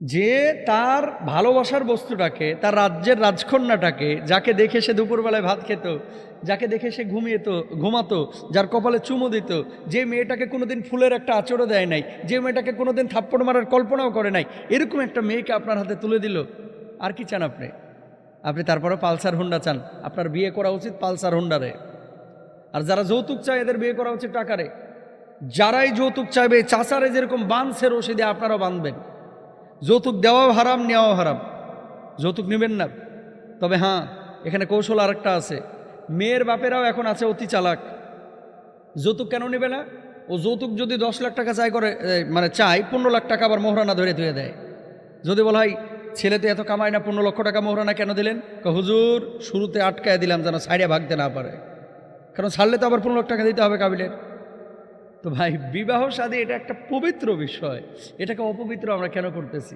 যে তার ভালোবাসার বস্তুটাকে, তার রাজ্যের রাজকন্যাটাকে, যাকে দেখে সে দুপুরবেলায় ভাত খেত, যাকে দেখে সে ঘুমাতো, যার কপালে চুমু দিত, যে মেয়েটাকে কোনোদিন ফুলের একটা আঁচড়ও দেয় নাই, যে মেয়েটাকে কোনোদিন থাপ্পড় মারার কল্পনাও করে নাই, এরকম একটা মেয়েকে আপনার হাতে তুলে দিল। আর কি চান আপনি? আপনি তারপরে পালসার হুন্ডা চান? আপনার বিয়ে করা উচিত পালসার হুন্ডারে। আর যারা যৌতুক চায় এদের বিয়ে করা উচিত টাকারে। যারাই যৌতুক চাইবে, চাচারে যেরকম বাঁধছে রশি দিয়ে আপনারাও বাঁধবেন। যৌতুক দেওয়াও হারাম, নেওয়াও হারাম। যৌতুক নেবেন না। তবে হ্যাঁ, এখানে কৌশল আরেকটা আছে। মেয়ের বাপেরাও এখন আছে অতি চালাক। যৌতুক কেন নেবে না? ও যৌতুক যদি 10 লাখ টাকা চাই করে, মানে চাই 15 লাখ টাকা আবার মোহরানা ধরে ধুয়ে দেয়। যদি বলা হয় ছেলে তো এত কামায় না, 15 লক্ষ টাকা মোহরানা কেন দিলেন? হুজুর শুরুতে আটকায় দিলাম যেন সাইডে ভাগতে না পারে, কারণ ছাড়লে তো আবার 15 লাখ টাকা দিতে হবে কাবিলের। তো ভাই, বিবাহ শাদী এটা একটা পবিত্র বিষয়, এটাকে অপবিত্র আমরা কেন করতেছি?